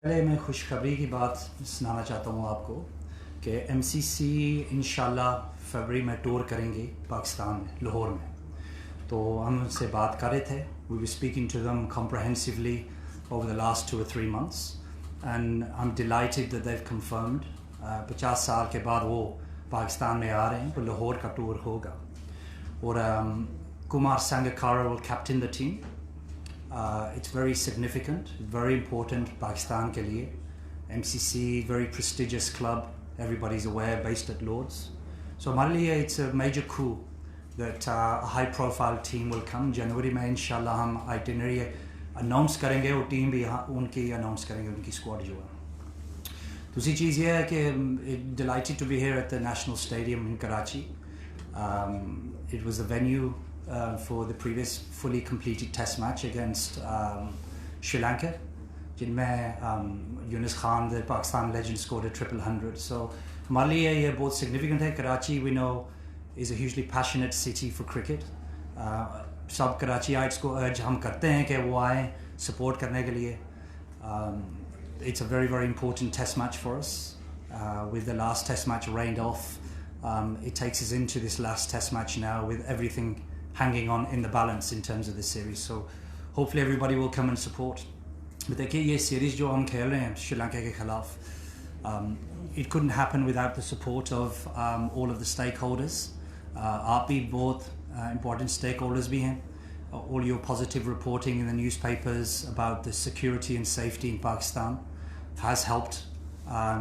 पहले मैं खुशखबरी की बात सुनाना चाहता हूँ आपको कि एमसीसी इंशाल्लाह फरवरी में टूर करेंगे पाकिस्तान में, लाहौर में। तो हम उनसे बात कर रहे थे। We were speaking to them comprehensively over the last 2 or 3 months and I'm delighted that they've confirmed 50 साल के बाद वो पाकिस्तान में आ रहे हैं, तो लाहौर का टूर होगा। और Kumar Sangakkara will captain the team. It's very significant, very important Pakistan ke liye. MCC, very prestigious club, everybody's aware, based at Lords. So hamare liye it's a major coup that a high profile team will come. January mein inshallah hum itinerary announce karenge aur team bhi unki announce karenge, unki squad jo hai. दूसरी चीज़ ये है कि delighted to be here at the National Stadium in Karachi. It was a venue for the previous fully completed test match against Sri Lanka, जिनमें Yunus Khan, the Pakistan legend, scored a 100. So हमारे लिए ये बहुत significant है. Karachi, we know, is a hugely passionate city for cricket. सब कराचीइट्स को urge हम करते हैं कि वो आए support करने के लिए. It's a very, very important test match for us. With the last test match rained off, it takes us into this last test match now with everything hanging on in the balance in terms of the series. So hopefully everybody will come and support. But देखिए ये series जो हम खेल रहे हैं श्रीलंका के खिलाफ, it couldn't happen without the support of all of the stakeholders. आप भी बहुत important stakeholders भी हैं. All your positive reporting in the newspapers about the security and safety in Pakistan has helped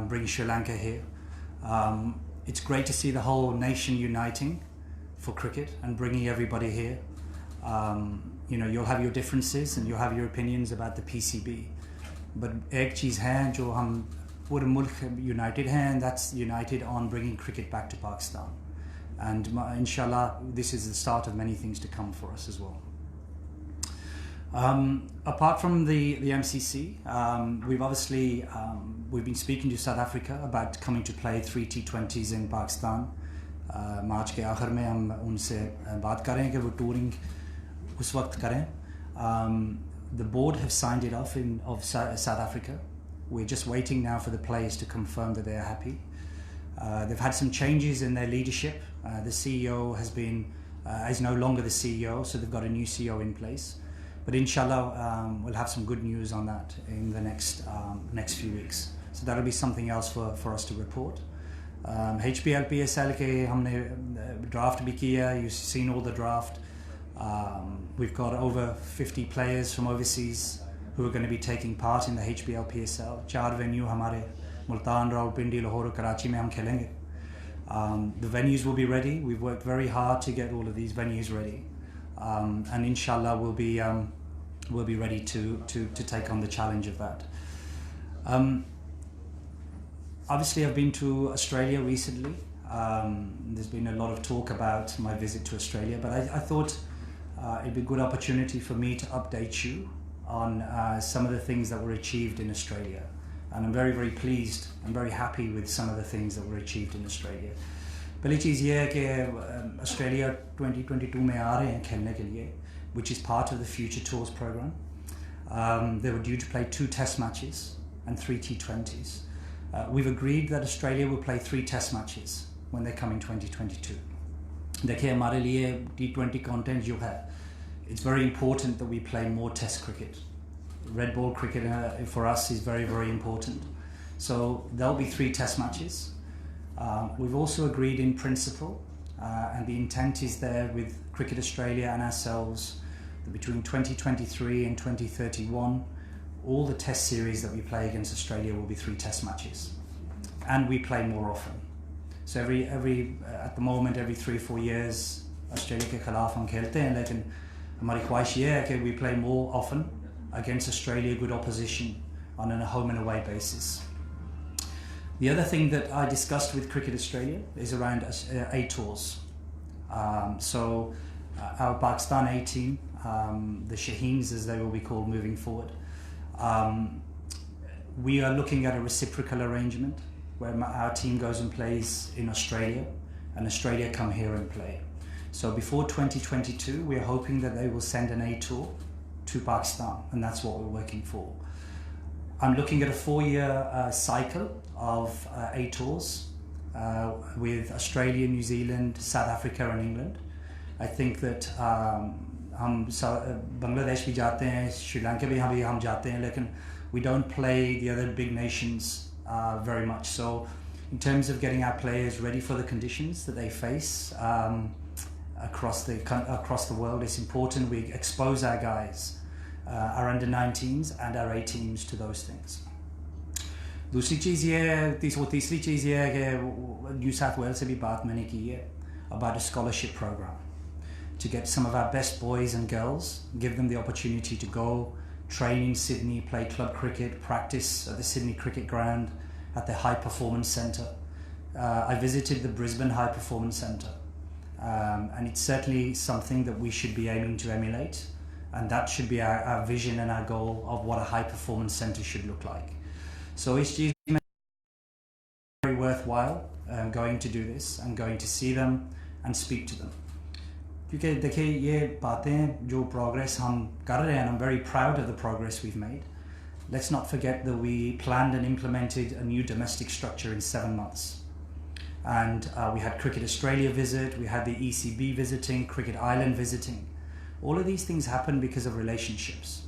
bring Sri Lanka here. It's great to see the whole nation uniting for cricket and bringing everybody here. You'll have your differences and you'll have your opinions about the PCB, but एक चीज़ है जो हम पूरे मुल्क united हैं, and that's united on bringing cricket back to Pakistan. And inshallah, this is the start of many things to come for us as well. Apart from the MCC, we've obviously we've been speaking to South Africa about coming to play 3 T20s in Pakistan. मार्च के आखिर में हम उनसे बात करें कि वो touring उस वक्त करें. The board have signed it off of South Africa. We're just waiting now for the players to confirm that they are happy. They've had some changes in their leadership. The CEO is no longer the CEO, so they've got a new CEO in place. But inshallah, we'll have some good news on that in the next few weeks. So that'll be something else for us to report. HPL PSL के हमने draft भी किया. You've seen all the draft. We've got over 50 players from overseas who are going to be taking part in the HPL PSL. 4 venue हमारे मुल्तान, रावलपिंडी, लाहौर और कराची में हम खेलेंगे. The venues will be ready. We've worked very hard to get all of these venues ready, and inshallah we'll be ready to take on the challenge of that. Obviously, I've been to Australia recently. There's been a lot of talk about my visit to Australia, but I thought it'd be a good opportunity for me to update you on some of the things that were achieved in Australia. And I'm very, very pleased and very happy with some of the things that were achieved in Australia. पहली चीज़ ये है कि Australia 2022 में आ रहे हैं खेलने के लिए, which is part of the Future Tours program. They were due to play 2 test matches and 3 T20s. We've agreed that Australia will play 3 test matches when they come in 2022. देखिए हमारे लिए T20 content जो है, it's very important that we play more test cricket. Red ball cricket for us is very, very important. So there'll be 3 test matches. We've also agreed in principle, and the intent is there with Cricket Australia and ourselves, that between 2023 and 2031, all the test series that we play against Australia will be 3 test matches, and we play more often. So at the moment, every 3 or 4 years, Australia के खिलाफ हम खेलते हैं, लेकिन हमारी ख्वाहिश ये है कि we play more often against Australia, good opposition, on a home and away basis. The other thing that I discussed with Cricket Australia is around A tours. So our Pakistan A team, the Shaheens as they will be called moving forward, we are looking at a reciprocal arrangement where our team goes and plays in Australia and Australia come here and play. So before 2022, we are hoping that they will send an A tour to Pakistan, and that's what we're working for. I'm looking at a 4-year cycle of 8 tours with Australia, New Zealand, South Africa and England. I think that हम बांग्लादेश भी जाते हैं, श्रीलंका भी हम जाते हैं, लेकिन we don't play the other big nations very much. So in terms of getting our players ready for the conditions that they face across the world, it's important we expose our guys, our under-19s and our A-teams to those things. तीसरी चीज़ ये है कि new south Wales से भी बात मैंने की है about a scholarship program to get some of our best boys and girls, give them the opportunity to go train in Sydney, play club cricket, practice at the Sydney Cricket Ground, at the High Performance Centre. I visited the Brisbane High Performance Centre, and it's certainly something that we should be aiming to emulate, and that should be our vision and our goal of what a high performance centre should look like. So it's very worthwhile going to do this and going to see them and speak to them. क्योंकि देखिए ये बातें जो progress हम कर रहे हैं, I'm very proud of the progress we've made. Let's not forget that we planned and implemented a new domestic structure in 7 months. And we had Cricket Australia visit, we had the ECB visiting, Cricket Ireland visiting. All of these things happen because of relationships.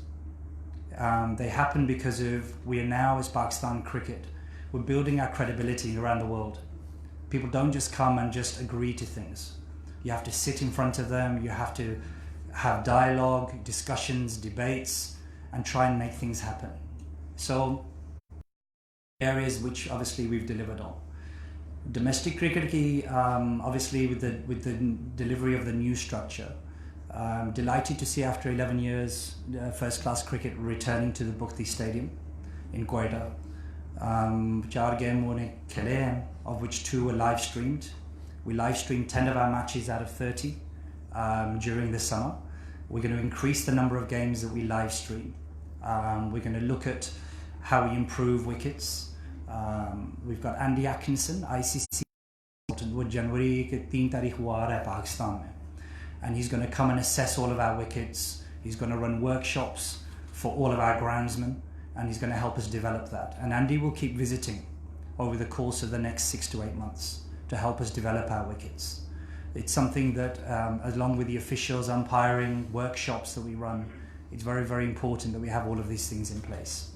They happen because we are now, as Pakistan Cricket, we're building our credibility around the world. People don't just come and just agree to things. You have to sit in front of them, you have to have dialogue, discussions, debates, and try and make things happen. So, areas which obviously we've delivered on. Domestic cricket ki, obviously with the delivery of the new structure, I'm delighted to see after 11 years first class cricket returning to the Bukhti Stadium in Quetta. 4 games of which 2 were live streamed. We live streamed 10 of our matches out of 30 during the summer. We're going to increase the number of games that we live stream. We're going to look at how we improve wickets. We've got Andy Atkinson, ICC, वो जनवरी के 3 तारीख हुआ आ रहा है पाकिस्तान में, and he's going to come and assess all of our wickets. He's going to run workshops for all of our groundsmen, and he's going to help us develop that. And Andy will keep visiting over the course of the next 6 to 8 months to help us develop our wickets. It's something that, along with the officials, umpiring, workshops that we run, it's very, very important that we have all of these things in place.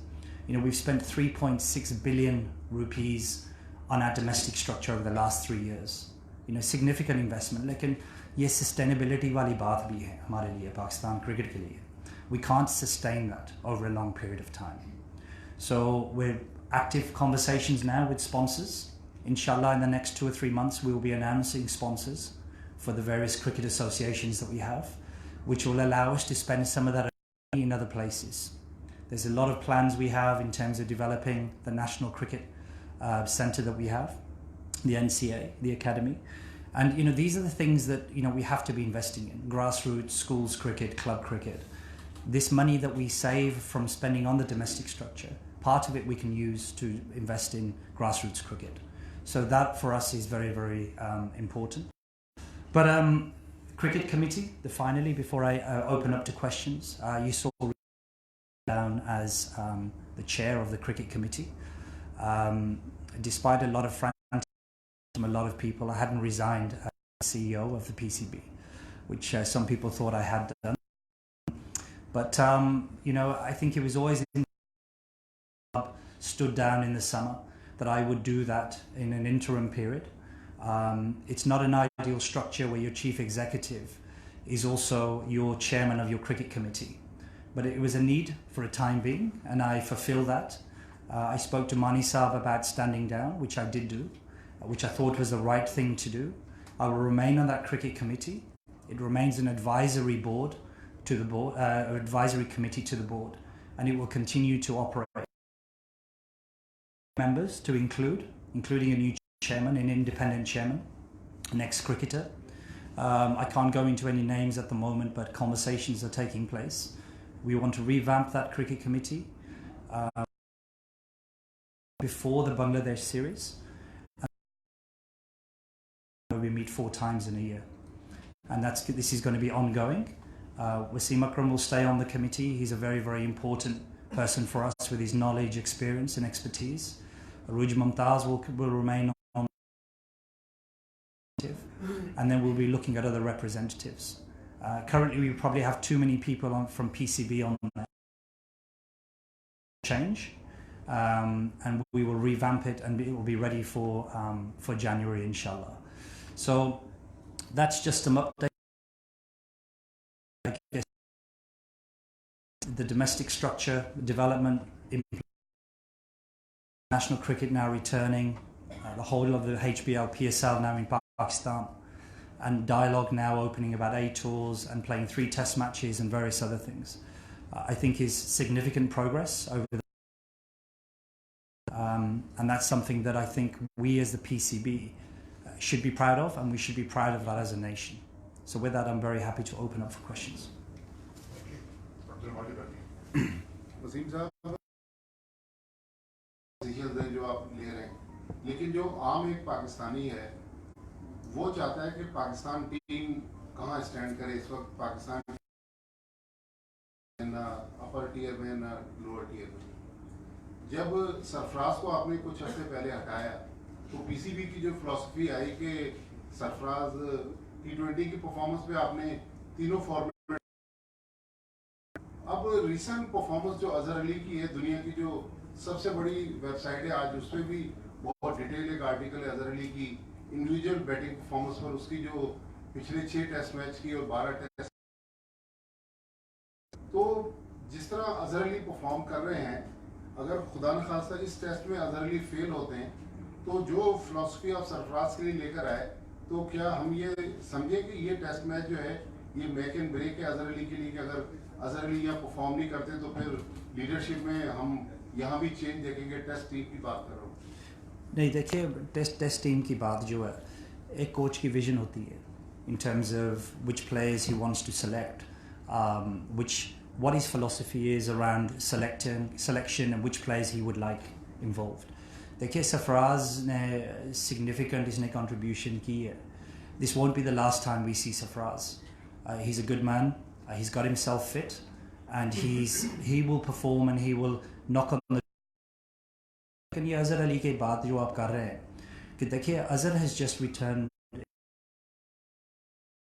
You know, we've spent 3.6 billion rupees on our domestic structure over the last 3 years. You know, significant investment. लेकिन ये sustainability वाली बात भी है हमारे लिए, Pakistan cricket के लिए. We can't sustain that over a long period of time. So we're active conversations now with sponsors. Inshallah, in the next 2 or 3 months, we will be announcing sponsors for the various cricket associations that we have, which will allow us to spend some of that in other places. There's a lot of plans we have in terms of developing the National Cricket Centre that we have, the NCA, the Academy. And, you know, these are the things that, you know, we have to be investing in. Grassroots, schools cricket, club cricket. This money that we save from spending on the domestic structure, part of it we can use to invest in grassroots cricket. So that for us is very, very important. But cricket committee, finally, before I open up to questions, you saw down as the chair of the cricket committee. Despite a lot of frantic from a lot of people, I hadn't resigned as CEO of the PCB, which some people thought I had done. But you know, I think it was always stood down in the summer that I would do that in an interim period. It's not an ideal structure where your chief executive is also your chairman of your cricket committee. But it was a need for a time being, and I fulfilled that. I spoke to Mani Saab about standing down, which I did do, which I thought was the right thing to do. I will remain on that cricket committee. It remains an advisory board to the board, advisory committee to the board, and it will continue to operate. Members to including a new chairman, an independent chairman, an ex-cricketer. I can't go into any names at the moment, but conversations are taking place. We want to revamp that cricket committee before the Bangladesh series. We meet 4 times in a year, and this is going to be ongoing. Wasim will stay on the committee. He's a very, very important person for us with his knowledge, experience and expertise. Aruj Mumtaz will remain on, and then we'll be looking at other representatives. Currently, we probably have too many people from PCB on there. Change, and we will revamp it, and it will be ready for January, inshallah. So that's just an update. I guess the domestic structure, development, national cricket now returning, the whole of the HBL, PSL now in Pakistan, and dialogue now opening about 8 tours and playing 3 test matches and various other things. I think is significant progress over the and that's something that I think we as the PCB should be proud of, and we should be proud of that as a nation. So with that, I'm very happy to open up for questions. Wasim साहब, जो आप ले रहे हैं, लेकिन जो आम एक पाकिस्तानी है वो चाहता है कि पाकिस्तान टीम कहाँ स्टैंड करे इस वक्त, पाकिस्तान ना अपर टियर में ना लोअर टियर में। जब सरफराज को आपने कुछ अर्से पहले हटाया तो पीसीबी की जो फिलॉसफी आई कि सरफराज T20 की परफॉर्मेंस पे आपने तीनों फॉर्मेट, अब रिसेंट परफॉर्मेंस जो अजहर अली की है, दुनिया की जो सबसे बड़ी वेबसाइट है आज, उस पर भी बहुत डिटेल एक आर्टिकल है अजहर अली की इंडिविजुअल बैटिंग परफॉर्मेंस पर, उसकी जो पिछले 6 टेस्ट मैच की और 12 टेस्ट, तो जिस तरह अजहर अली परफॉर्म कर रहे हैं, अगर खुदा न खास्ता इस टेस्ट में अजहर अली फेल होते हैं तो जो फिलॉसफी ऑफ सरफराज के लिए लेकर आए, तो क्या हम ये समझे कि ये टेस्ट मैच जो है ये मेक एंड ब्रेक है अजहर अली के लिए, कि अगर अजहर अली यहाँ परफॉर्म नहीं करते तो फिर लीडरशिप में हम यहाँ भी चेंज देखेंगे? टेस्ट टीम की बात कर रहा हूँ। नहीं, देखिए, टेस्ट टीम की बात जो है, एक कोच की विजन होती है in terms of which players he wants to select, what his philosophy is around selection and which players he would like involved. देखिए, सरफराज ने significant इसने contribution की है. This won't be the last time we see Sarfaraz. He's a good man. He's got himself fit, and he will perform and he will knock on the. लेकिन ये अजहर अली के बात जो आप कर रहे हैं कि देखिए, Azhar has just returned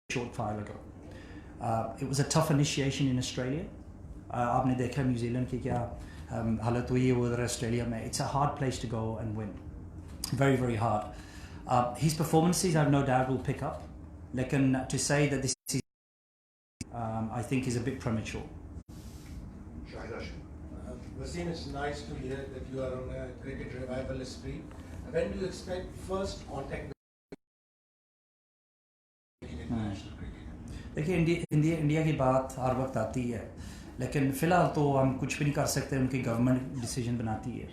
short while ago. It was a tough initiation in Australia. आपने देखा न्यूजीलैंड की क्या हालत हुई है उधर ऑस्ट्रेलिया में. It's a hard place to go and win. Very, very hard. His performances, I have no doubt, will pick up. लेकिन to say that this is, I think, is a bit premature. Wasim, it's nice to hear that you are on a cricket revival spree. When do you expect first contact with international cricket? देखिए, India की बात हर वक्त आती है, लेकिन फ़िलहाल तो हम कुछ भी नहीं कर सकते. उनकी गवर्नमेंट डिसीजन बनाती है.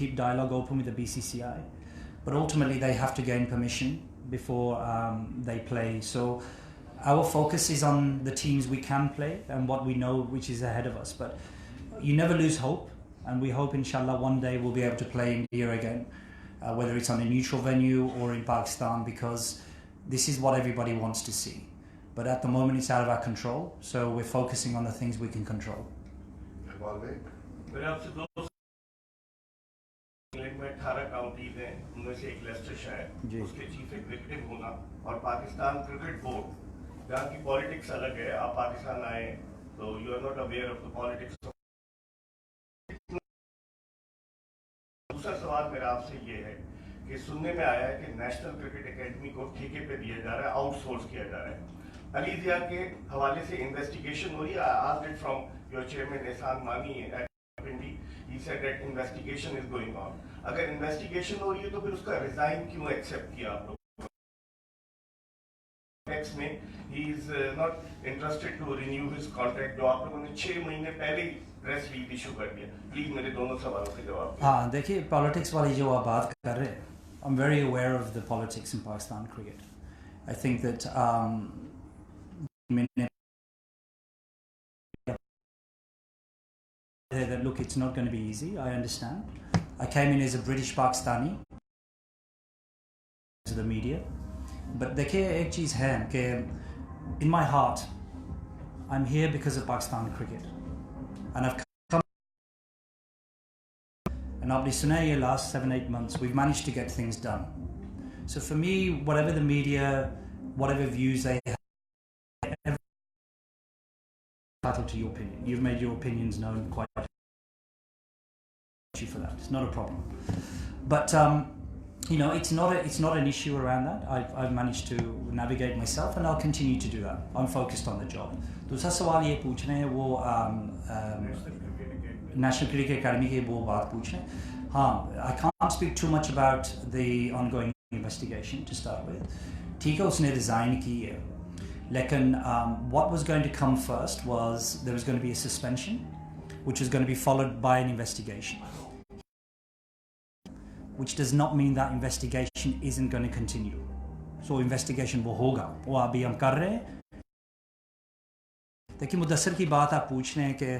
Keep dialogue open with the BCCI, but ultimately they have to gain permission before they play. So our focus is on the teams we can play and what we know which is ahead of us. But you never lose hope, and we hope inshallah one day we'll be able to play India again, whether it's on a neutral venue or in Pakistan, because this is what everybody wants to see. But at the moment it's out of our control, so we're focusing on the things we can control. में 18 counties हैं, उनमें से एक Leicestershire, उसके chief executive होना, और Pakistan cricket board जहाँ की पॉलिटिक्स अलग है. आप पाकिस्तान आए तो you are not aware of the politics. दूसरा सवाल मेरा आपसे ये है कि सुनने में आया है कि नेशनल क्रिकेट एकेडमी को ठेके पे दिया जा रहा है, आउटसोर्स किया जा रहा है. अली जिया के हवाले से इन्वेस्टिगेशन हो रही है. I asked it from your chairman एहसान मानी. He said that investigation is going on. अगर इन्वेस्टिगेशन हो रही है तो फिर उसका रिजाइन क्यों एक्सेप्ट किया आप लोग? नेक्स्ट में he is not interested to renew his contract, जो आप लोगों ने 6 महीने पहले ही प्रेस रिलीज इशू कर दिया. प्लीज मेरे दोनों सवालों के जवाब दें. हाँ, देखिए, पॉलिटिक्स वाली जो आप बात कर रहे हैं, I'm very aware of the politics in Pakistan cricket. I think that that look, it's not going to be easy. I understand. I came in as a British Pakistani to the media, but देखिए, एक चीज़ है कि in my heart I'm here because of Pakistan cricket. And I've come, and obviously in the last 7-8 months, we've managed to get things done. So for me, whatever the media, whatever views they have, entitled to your opinion. You've made your opinions known quite for that. It's not a problem. But it's not an issue around that. I've managed to navigate myself, and I'll continue to do that. I'm focused on the job. दूसरा सवाल ये पूछ रहे हैं वो national cricket academy के वो बात पूछ रहे हैं. हाँ, I can't speak too much about the ongoing investigation to start with. ठीक है, उसने resign की है. लेकिन what was going to come first was there was going to be a suspension, which was going to be followed by an investigation. Which does not mean that investigation isn't going to continue. So investigation वो होगा, वो अभी हम कर रहे हैं. देखिए मुदस्सर की बात आप पूछ रहे हैं कि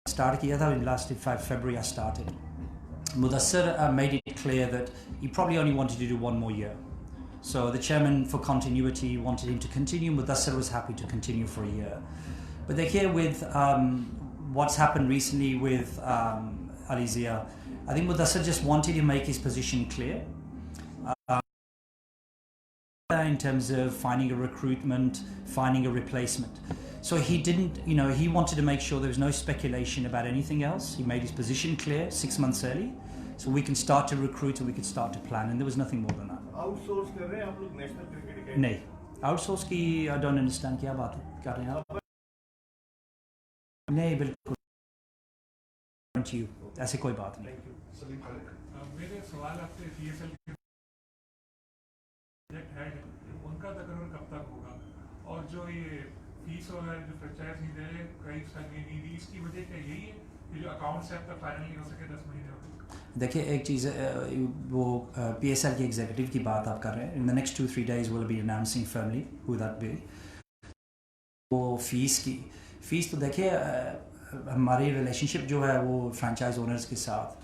start किया था in last February I started. Mudassir made it clear that he probably only wanted to do one more year. So the chairman, for continuity, wanted him to continue. Mudassir was happy to continue for a year. But here with what's happened recently with Ali Zia, I think Mudassir just wanted to make his position clear in terms of finding a recruitment, finding a replacement. So he didn't, he wanted to make sure there was no speculation about anything else. He made his position clear 6 months early, so we can start to recruit and we can start to plan, and there was nothing more than that. Outsource कर रहे हैं आप लोग national cricket academy? नहीं, outsource की I don't understand क्या बात कर रहे हैं आप? नहीं, बिल्कुल ऐसे कोई बात नहीं. मेरे सवाल आपसे PSL के प्रोजेक्ट हेड उनका तकरीबन कब तक होगा, और जो ये फीस वगैरह जो फ्रेंचाइज नहीं दे रहे, कई नहीं, इसकी वजह क्या यही है कि जो अकाउंट से अब तक फाइनल नहीं हो सके 10 महीने हो गए? देखिए एक चीज़ वो PSL के एग्जीक्यूटिव की बात आप कर रहे हैं. In the next 2-3 days will be announcing firmly who that be. वो फीस तो देखिए हमारी रिलेशनशिप जो है वो फ्रेंचाइज ओनर्स के साथ,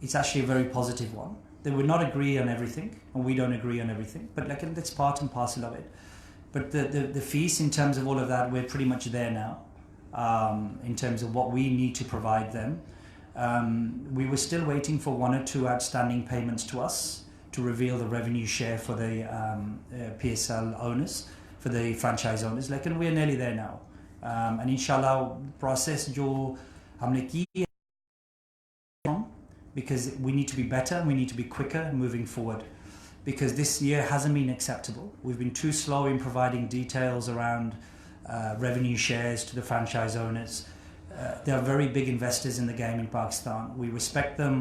it's actually a very positive one. They would not agree on everything, and we don't agree on everything, but like that's part and parcel of it. But the fees, in terms of all of that, we're pretty much there now, in terms of what we need to provide them. We were still waiting for 1 or 2 outstanding payments to us to reveal the revenue share for the PSL owners, for the franchise owners. Like, and we're nearly there now. And inshallah, process jo humne ki hai, because we need to be better, we need to be quicker moving forward. Because this year hasn't been acceptable. We've been too slow in providing details around revenue shares to the franchise owners. They are very big investors in the game in Pakistan. We respect them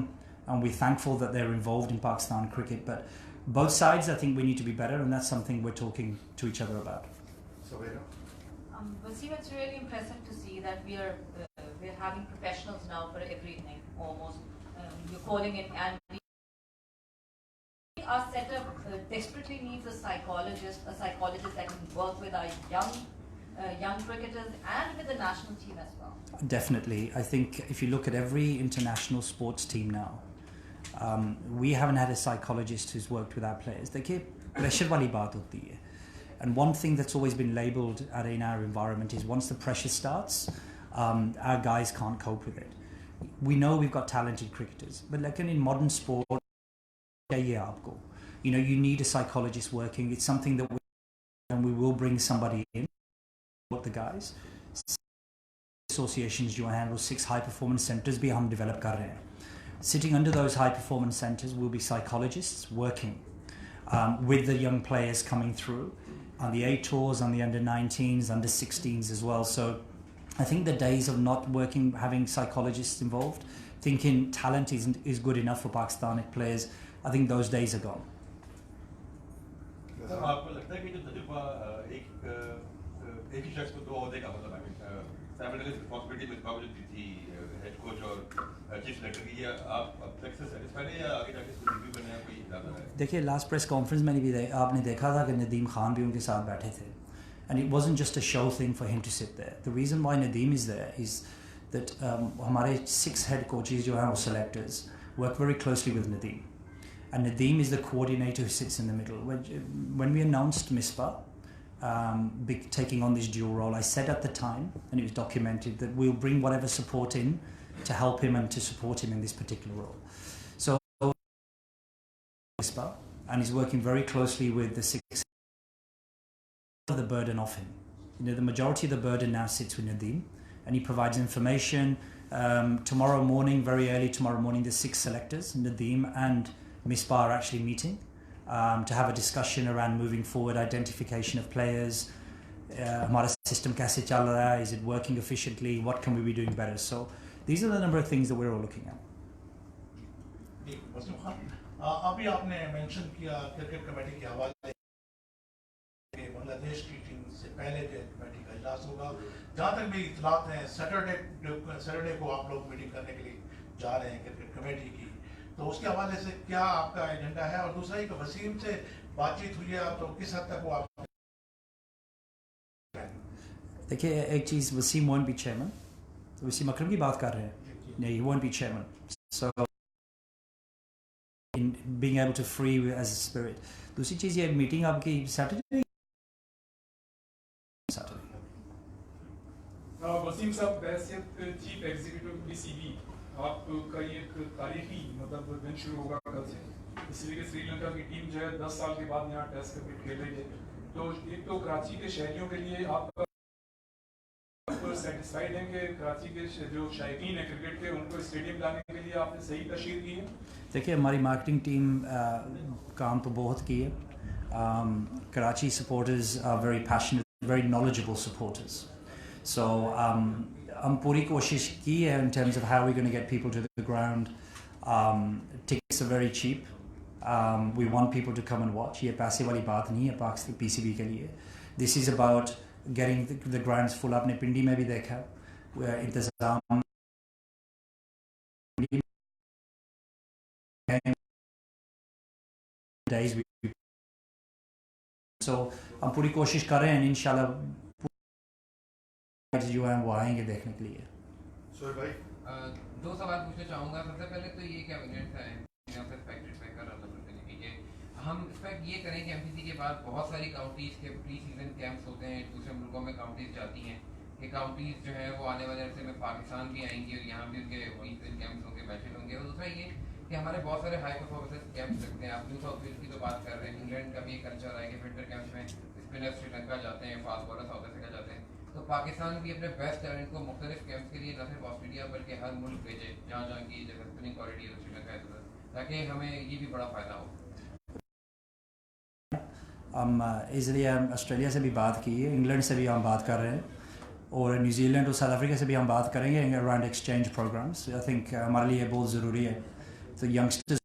and we're thankful that they're involved in Pakistan cricket. But both sides, I think we need to be better, and that's something we're talking to each other about. Wasim, it's really impressive to see that we're having professionals now for everything, almost. You're calling it, and our setup desperately needs a psychologist that can work with our young cricketers and with the national team as well. Definitely. I think if you look at every international sports team now, we haven't had a psychologist who's worked with our players. देखिए pressure वाली बात होती है. And one thing that's always been labelled in our environment is once the pressure starts, our guys can't cope with it. We know we've got talented cricketers, but like in modern sport, you need a psychologist working. It's something that we will bring somebody in, with the guys. Associations जो हैं वो 6 high performance centers भी हम develop कर रहे हैं. Sitting under those high performance centers will be psychologists working with the young players coming through on the A tours, on the under 19s, under 16s as well. So I think the days of not working, having psychologists involved, thinking talent is good enough for Pakistani players, I think those days are gone. Sir आपको लगता है कि जो तजुर्बा एक ही शख्स को 2 ओहदे का मतलब साइमल्टेनियस रिस्पांसिबिलिटी में बावजूद भी थी हेड कोच और चीफ सेलेक्टर की, आप अब तक से सेटिस्फाइड हैं या आगे जाके इसको रिव्यू करने का कोई इरादा है? देखिए लास्ट प्रेस कॉन्फ्रेंस में भी आपने देखा था कि नदीम खान भी उनके साथ बैठे थे. And it wasn't just a show thing for him to sit there. The reason why Nadeem is there is that हमारे 6 head coaches जो हैं वो selectors work very closely with Nadeem. And Nadeem is the coordinator who sits in the middle. When we announced Misbah, taking on this dual role. I said at the time, and it was documented, that we'll bring whatever support in to help him and to support him in this particular role. So, and he's working very closely with the six of the burden off him. You know, the majority of the burden now sits with Nadeem, and he provides information. Tomorrow morning, very early tomorrow morning, the 6 selectors, Nadeem and Misbah, are actually meeting to have a discussion around moving forward, identification of players. Hamara system kaise chal raha hai? Is it working efficiently? What can we be doing better? So these are the number of things that we're all looking at. Wasim Khan, अभी आपने mention किया cricket committee के हवाले कि बांग्लादेश की team से पहले जो कमेटी का इजलास होगा, जहाँ तक मेरी इत्तलात हैं सैटरडे को आप लोग मीटिंग करने के लिए जा रहे हैं क्रिकेट कमेटी की, तो उसके हवाले से क्या आपका एजेंडा है? और दूसरा एक वसीम से बातचीत हुई है तो किस हद तक वो आप देखिए, एक चीज़, Wasim won't be chairman. Wasim अकरम की बात कर रहे हैं. नहीं, he won't be chairman. So in being able to free as a spirit. दूसरी चीज़, ये मीटिंग आपकी सैटरडे वसीम साहब, बैसियत चीफ एग्जीक्यूटिव बीसीबी, आपका ये एक तारीखी मतलब दिन शुरू होगा कल से, इसलिए कि श्रीलंका की टीम जो है 10 साल के बाद यहाँ टेस्ट क्रिकेट खेल रही है, तो एक तो कराची के शहरियों के लिए आप सेटिस्फाइड हैं कि कराची के जो शायकीन है क्रिकेट के, उनको स्टेडियम लाने के लिए आपने सही तशरीह की है? देखिए, हमारी मार्केटिंग टीम काम तो बहुत की है. Karachi supporters are very passionate, very knowledgeable supporters. So हम पूरी कोशिश की है in terms of how we're going to get people to the ground. Tickets are very cheap. We want people to come and watch. ये पैसे वाली बात नहीं है पाकिस्तान PCB के लिए. This is about getting the grounds full. आपने पिंडी में भी देखा इंतज़ाम days. So हम पूरी कोशिश कर रहे हैं, इंशाल्लाह जो है वो आएंगे देखने के लिए. सोहेल भाई, 2 सवाल पूछना चाहूँगा. सबसे पहले तो ये कैबिनेट है हम एक्सपेक्ट ये करें कि एमसीसी के बाद बहुत सारी काउंटीज़ के प्री सीजन कैंप्स होते हैं, दूसरे मुल्कों में काउंटीज़ जाती हैं, कि काउंटीज़ जो है वो आने वाले अरसे में पाकिस्तान भी आएंगी और यहाँ भी उनके प्री सीजन कैंप्स होंगे, मैचेज होंगे. और दूसरा ये कि हमारे बहुत सारे हाई परफॉर्मेंस कैंप्स लगते हैं. आप न्यू साउथ वेल्स की तो बात कर रहे हैं, इंग्लैंड का भी एक कल्चर है कि विंटर कैंप्स में स्पिनर श्रीलंका जाते हैं, फास्ट बॉलर साउथ अफ्रीका जाते हैं. तो पाकिस्तान भी अपने बेस्ट टैलेंट को मुख्तलिफ कैंप्स के लिए न सिर्फ ऑस्ट्रेलिया बल्कि हर मुल्क भेजे जहाँ जहाँ की जगह स्पिनिंग क्वालिटी है श्रीलंका है, ताकि हमें ये भी बड़ा फ़ायदा हो. हम इसलिए ऑस्ट्रेलिया से भी बात की है, इंग्लैंड से भी हम बात कर रहे हैं, और न्यूजीलैंड और साउथ अफ्रीका से भी हम बात करेंगे around exchange programmes. I think हमारे लिए बहुत ज़रूरी है, तो यंगस्टर्स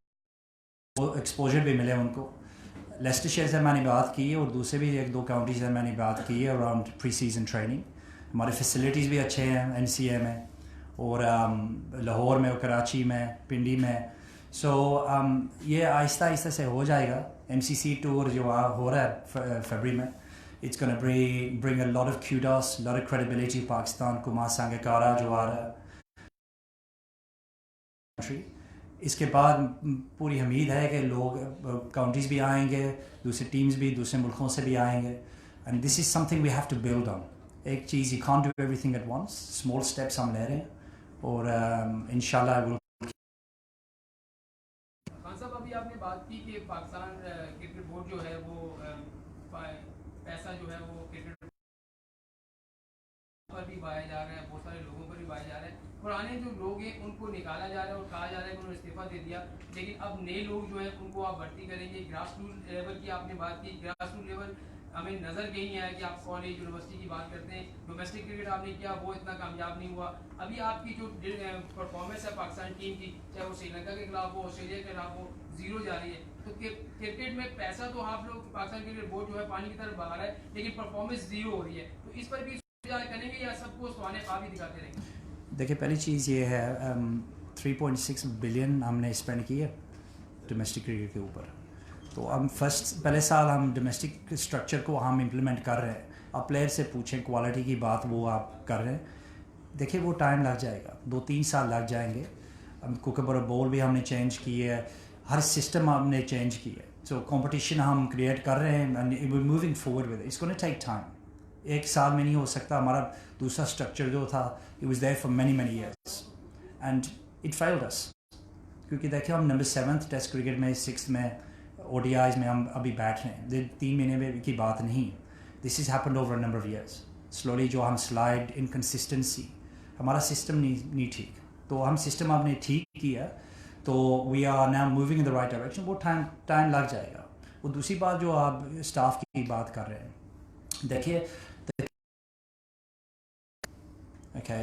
को एक्सपोजर भी मिले उनको. लेस्टरशायर से मैंने बात की है और दूसरे भी 1-2 काउंटी से मैंने बात की है अराउंड प्री सीजन ट्रेनिंग. हमारे फैसिलिटीज़ भी अच्छे हैं NCA में, और लाहौर में, और कराची में, पिंडी में. सो ये आहिस्ता आहिस्ता से हो जाएगा. MCC टूर जो हो रहा है फरवरी में, it's going to bring a lot of kudos, a lot of credibility to Pakistan. Kumar Sangakkara जो आ रहा है, इसके बाद पूरी उम्मीद है कि लोग काउंटीज़ भी आएंगे, दूसरी टीम्स भी दूसरे मुल्कों से भी आएंगे. And this is something we have to build on. एक चीज़, you can't do everything at once, small steps हम ले रहे हैं, और इंशाल्लाह साहब, अभी आपने बात की कि पाकिस्तान क्रिकेट बोर्ड जो है वो पैसा जो है वो क्रिकेट पर भी वाया जा रहा है, बहुत सारे लोगों पर भी वाया जा रहा है. पुराने जो लोग हैं उनको निकाला जा रहा है और कहा जा रहा है कि उन्होंने इस्तीफा दे दिया, लेकिन अब नए लोग जो हैं उनको आप भर्ती करेंगे. ग्रास रूट लेवल की आपने बात की, ग्रास रूट लेवल हमें नज़र कहीं नहीं आया कि आप कॉलेज यूनिवर्सिटी की बात करते हैं. डोमेस्टिक क्रिकेट आपने किया, वो इतना कामयाब नहीं हुआ. अभी आपकी जो परफॉर्मेंस है पाकिस्तान टीम की, चाहे वो श्रीलंका के खिलाफ हो, ऑस्ट्रेलिया के खिलाफ हो, 0 जा रही है. तो क्रिकेट में पैसा तो आप लोग पाकिस्तान क्रिकेट बोर्ड जो है पानी की तरफ बहा रहा है, लेकिन परफॉर्मेंस 0 हो रही है. तो इस पर भी करेंगे या सबको स्वाने खा भी दिखाते रहेंगे? देखिए, पहली चीज़ ये है, 3.6 बिलियन हमने स्पेंड की है डोमेस्टिक क्रिकेट के ऊपर. तो हम पहले साल हम डोमेस्टिक स्ट्रक्चर को हम इम्प्लीमेंट कर रहे हैं. आप प्लेयर से पूछें, क्वालिटी की बात वो आप कर रहे हैं. देखिए, वो टाइम लग जाएगा, 2-3 साल लग जाएंगे. कुकर बॉल भी हमने चेंज की है, हर सिस्टम हमने चेंज की है. So कंपटीशन हम क्रिएट कर रहे हैं and we're moving forward with it. It's going to take time. एक साल में नहीं हो सकता. हमारा दूसरा स्ट्रक्चर जो था, it was there for many years and it failed us. क्योंकि देखिए हम नंबर 7th टेस्ट क्रिकेट में 6th में ODIs में हम अभी बैठ रहे हैं. 3 महीने में की बात नहीं. This has happened over a number of years. Slowly जो हम slide inconsistency, हमारा सिस्टम नहीं ठीक. तो हम सिस्टम आपने ठीक किया, तो we are now moving in the right direction. वो टाइम लग जाएगा. वो दूसरी बात जो आप स्टाफ की बात कर रहे हैं, देखिए ओके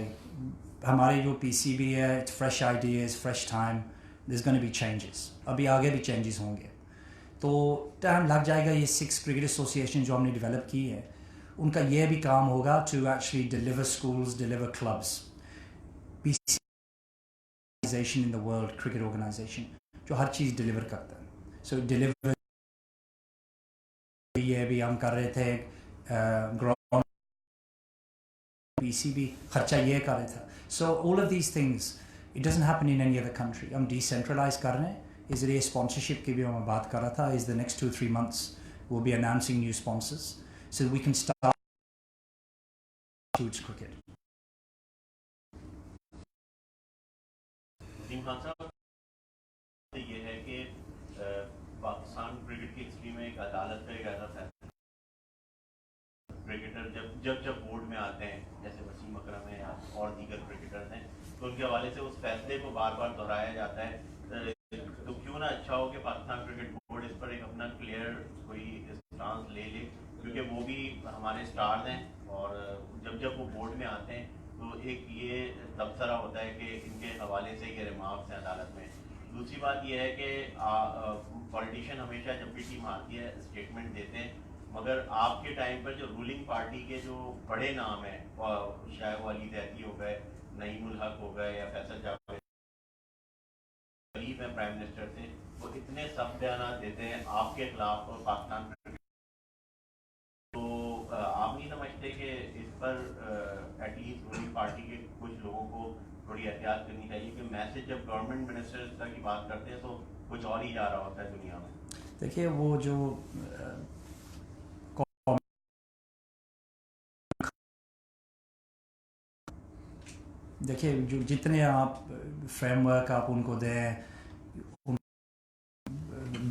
हमारी जो PCB है, it's fresh ideas, fresh time, there is gonna be changes. अभी आगे भी चेंजेस होंगे, तो टाइम लग जाएगा. ये 6 क्रिकेट एसोसिएशन जो हमने डेवलप की है, उनका ये भी काम होगा to actually deliver schools, deliver clubs. in the world, cricket organization, जो हर चीज़ डिलीवर करता है. So डिलीवर ये भी हम कर रहे थे. ग्राउंड PCB खर्चा ये कर रहे था. So all of these things, it doesn't happen in any other country. हम decentralize कर रहे हैं. इसलिए sponsorship की भी मैं बात कर रहा था. Is the next 2-3 months we'll be announcing new sponsors so we can start huge cricket. ये है कि पाकिस्तान क्रिकेट की हिस्ट्री में एक अदालत का एक ऐसा फैसला, क्रिकेटर जब बोर्ड में आते हैं, जैसे वसीम अकरम है या और दीगर क्रिकेटर्स हैं, तो उनके हवाले से उस फैसले को बार बार दोहराया जाता है. तो क्यों ना अच्छा हो कि पाकिस्तान क्रिकेट बोर्ड इस पर एक अपना क्लियर कोई स्टांस ले ले, क्योंकि वो भी हमारे स्टार्स हैं और जब वो बोर्ड में आते हैं तो एक ये तबसरा होता है कि इनके हवाले से ये रिमार्क्स हैं अदालत में. दूसरी बात ये है कि पॉलिटिशियन हमेशा जब भी टीम आती है स्टेटमेंट देते हैं, मगर आपके टाइम पर जो रूलिंग पार्टी के जो बड़े नाम हैं, शायद वो अली दैती हो गए, नईमुल हक हो गए या फैसल जावेद करीब हैं प्राइम मिनिस्टर से, वो इतने सख्त बयान देते हैं आपके खिलाफ और पाकिस्तान. तो आप नहीं समझते कि इस पर एटलीस्ट रूलिंग पार्टी के कुछ लोगों को थोड़ी एहतियात करनी चाहिए कि मैसेज जब गवर्नमेंट मिनिस्टर्स की बात करते हैं तो कुछ और ही जा रहा होता है दुनिया में. देखिए वो जो देखिए जो जितने आप फ्रेमवर्क आप उनको दें,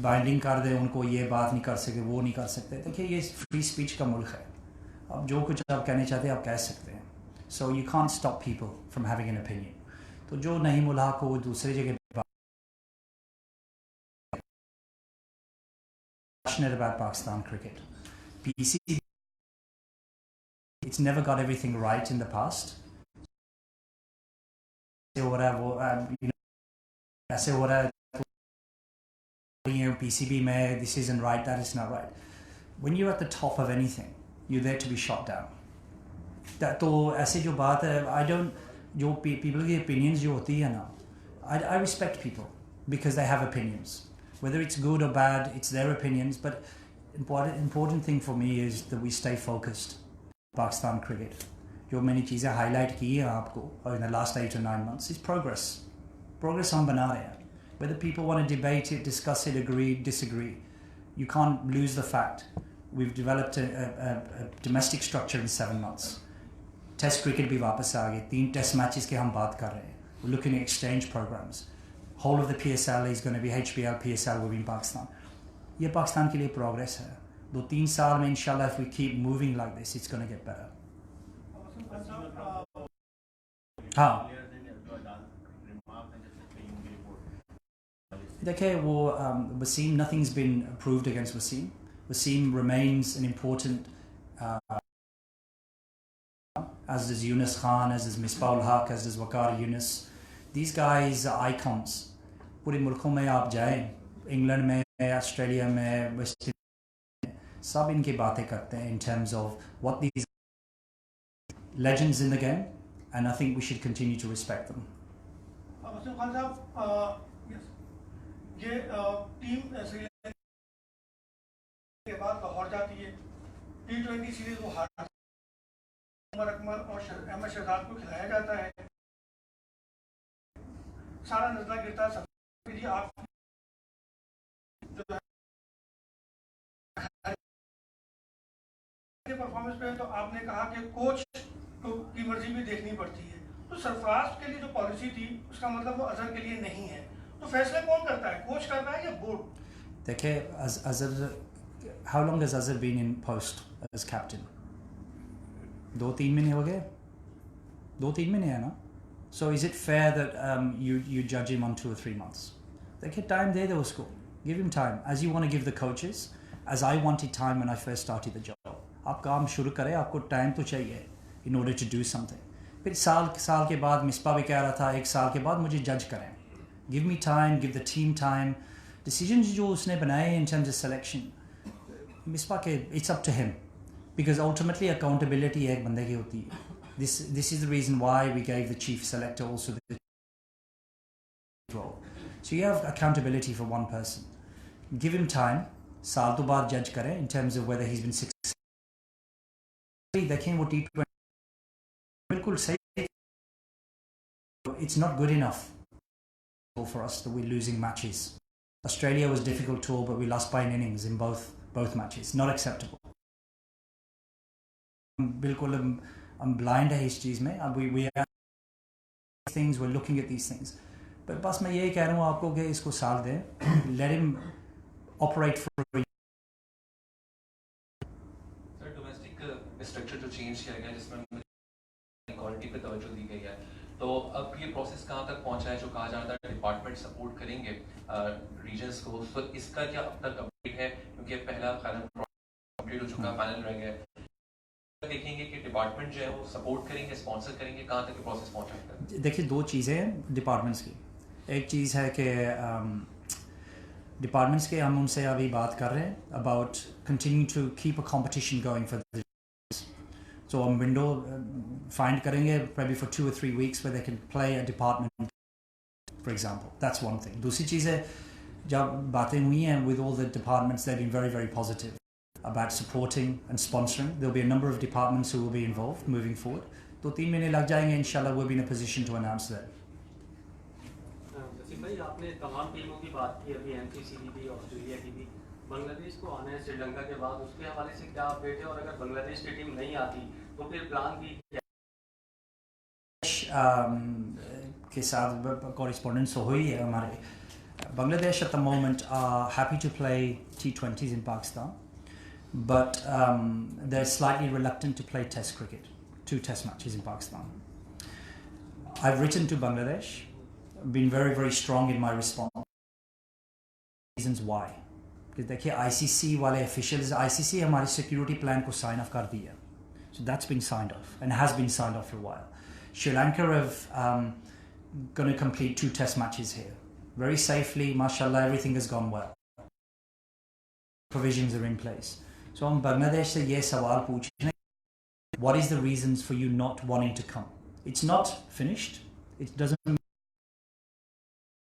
बाइंडिंग कर दें उनको, ये बात नहीं कर सकते, वो नहीं कर सकते. देखिए ये फ्री स्पीच का मुल्क है. अब जो कुछ आप कहना चाहते हैं आप कह सकते हैं. So you can't stop people from having an opinion. तो जो नहीं मुल्क को वो दूसरी जगह passionate about Pakistan cricket. PCB, it's never got everything right in the past. ऐसे हो रहा है PCB में, this isn't right, that is not right. When you're at the top of anything, you're there to be shot down. तो ऐसे जो बात है, I don't, जो people की opinions जो होती है ना, I respect people because they have opinions. Whether it's good or bad, it's their opinions. But important thing for me is that we stay focused. Pakistan cricket. जो मैंने चीज़ें highlight की हैं आपको in the last 8 or 9 months is progress. Progress हम बना रहे हैं. Whether people want to debate it, discuss it, agree, disagree, you can't lose the fact we've developed a domestic structure in 7 months. Test cricket भी वापस आ गए. 3 test matches के हम बात कर रहे हैं. We're looking at exchange programs. Whole of the PSL is going to be HBL, PSL will be in Pakistan. ये पाकिस्तान के लिए progress है. 2-3 साल में इंशाल्लाह if we keep moving like this, it's going to get better. हाँ. देखिए वो Wasim, nothing's been approved against Wasim. Wasim remains an important, as does Yunus Khan, as does Misbah Haq, as does Waqar Yunus. These guys are icons. पूरे मुल्कों में आप जाएं, England में, Australia में, वेस्ट इंडीज में, सब इनकी बातें करते हैं in terms of what these legends in the game, and I think we should continue to respect them. Wasim Khan साहब, ये टीम श्रीलंका के बाद लाहौर जाती है, T20 सीरीज वो हार उमर अकमल और अहमद शहजाद को खिलाया जाता है, सारा नजला गिरता है. जी आप जो है परफॉर्मेंस पे तो आपने कहा कि कोच की मर्जी भी देखनी पड़ती है, तो सरफराज के लिए जो पॉलिसी थी उसका मतलब वो अजहर के लिए नहीं है, तो फैसले कौन करता है, कोच करता है या बोर्ड? देखिए, Azhar, how long has Azhar been in post as captain? 2-3 महीने हो गए, 2-3 महीने है ना. So is it fair that you judge him on 2 or 3 months? देखिए, टाइम दे दो उसको, give him time as you want to give the coaches, as I wanted time when I first started the job. आप काम शुरू करें, आपको time तो चाहिए in order to do something. फिर साल के बाद मिसबा भी कह रहा था 1 साल के बाद मुझे जज करें. Give me time, give the team time. Decisions जो उसने बनाए in terms of selection, Misbah के it's up to him, because ultimately accountability एक बंदे की होती है. This is the reason why we gave the chief selector also the role. So you have accountability for one person. Give him time. साल तो बाद जज करें in terms of whether he's been successful. देखें वो T20 बिल्कुल सही. It's not good enough for us that we're losing matches. Australia was a difficult tour, but we lost by an innings in both matches. Not acceptable. बिल्कुल I'm blind है इस चीज़ में. We are things, we're looking at these things. But बस मैं यही कह रहा हूँ आपको कि इसको साल दें. Let him operate for a year. Sir, domestic structure जो change किया गया जिसमें क्वालिटी पे तवज्जो दी गई है, तो अब ये प्रोसेस कहाँ तक पहुँचा है? जो कहा जाता है डिपार्टमेंट सपोर्ट करेंगे रीजन्स को, तो इसका क्या अब तक अपडेट है? क्योंकि पहला फाइनल कंप्लीट हो चुका, फाइनल रह गया. देखेंगे कि डिपार्टमेंट जो है वो सपोर्ट करेंगे, स्पॉन्सर करेंगे, कहाँ तक ये प्रोसेस पहुँचा है? देखिए, 2 चीज़ें हैं डिपार्टमेंट्स की. एक चीज़ है कि डिपार्टमेंट्स के हम उनसे अभी बात कर रहे हैं about continue to keep a competition going for the. So हम विंडो फाइंड करेंगे probably for 2 or 3 weeks where they can play a department, for example. That's one thing. दूसरी चीज़ है, जब बातें हुई हैं with all the departments, they've been very, very positive about supporting and sponsoring. There'll be a number of departments who will be involved moving forward. 2-3 महीने लग जाएंगे, inshallah we'll be in a position to announce that. Wasim भाई, आपने तमाम टीमों की बात की अभी, एमसीसी की भी, ऑस्ट्रेलिया की भी. बांग्लादेश को आना है श्रीलंका के बाद, उसके हवाले से क्या अपडेट है? और अगर बांग्लादेश की टीम नहीं आती तो फिर प्लान भी क्या? के साथ कॉरेस्पॉन्डेंस हुई है हमारे. Bangladesh at the moment are happy to play T20s in Pakistan, but they're slightly reluctant to play Test cricket, 2 Test matches in Pakistan. I've written to Bangladesh, been very, very strong in my response. Reasons why. Because देखिए, ICC वाले officials, ICC हमारे security plan को sign off कर दिया. So that's been signed off and has been signed off for a while. Sri Lanka have going to complete 2 Test matches here. Very safely, mashallah, everything has gone well. Provisions are in place. So हम Bangladesh से ये सवाल पूछने, what is the reasons for you not wanting to come? It's not finished. It doesn't.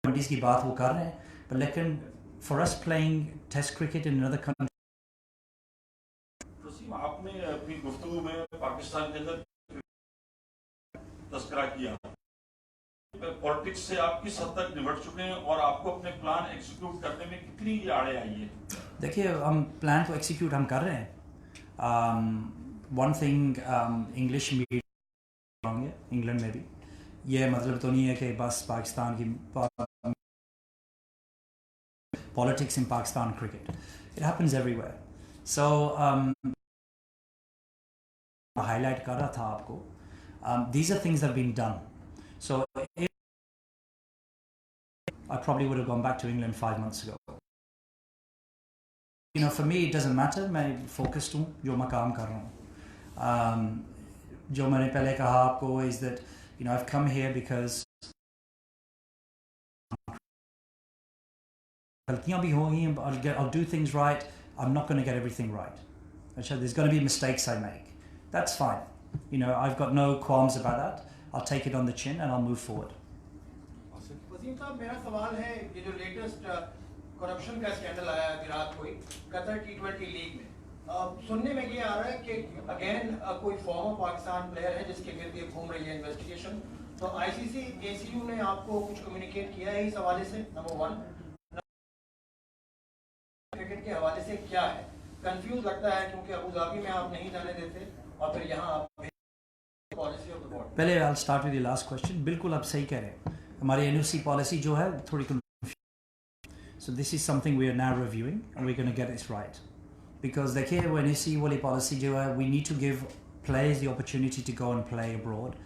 की बात वो कर रहे हैं, but लेकिन for us playing Test cricket in another country. आपने अपनी गुफ्तगू में पाकिस्तान के अंदर तस्करा किया, पॉलिटिक्स से आप किस हद तक निपट चुके हैं और आपको अपने प्लान एग्जीक्यूट करने में कितनी आड़े आई है? देखिए, हम प्लान को एग्जीक्यूट हम कर रहे हैं. वन थिंग इंग्लिश मीडिया होंगे इंग्लैंड में भी, ये मतलब तो नहीं है कि बस पाकिस्तान की politics in Pakistan cricket, it happens everywhere. So highlight कर रहा था आपको, these are things that have been done. So I probably would have gone back to England 5 months ago. You know, for me it doesn't matter. मैं focused हूँ जो मैं काम कर रहा हूँ. जो मैंने पहले कहा आपको is that, you know, I've come here because गलतियाँ भी होंगी. I'll do things right. I'm not going to get everything right. There's going to be mistakes I make. That's fine. You know, I've got no qualms about that. I'll take it on the chin and I'll move forward. Wasim साहब, मेरा सवाल है, ये जो latest corruption का scandal आया है Virat Kohli Qatar T20 league में, सुनने में ये आ रहा है कि अगेन कोई फॉर्मर पाकिस्तान प्लेयर है जिसके गिर्द ये घूम रही है इन्वेस्टिगेशन. तो ICC ACU ने आपको कुछ कम्युनिकेट किया है इस हवाले से? नंबर 1. क्रिकेट के हवाले से क्या है? कंफ्यूज लगता है क्योंकि अबू धाबी में आप नहीं जाने देते और फिर यहाँ आप पॉलिसी ऑफ द बोर्ड। पहले I'll start with the last question. बिल्कुल आप सही कह रहे हैं, हमारी NOC पॉलिसी जो है थोड़ी so this is something we are now reviewing and we're going to get it right because देखिए वो NOC वाली पॉलिसी जो है we need to give players the opportunity to go and play abroad.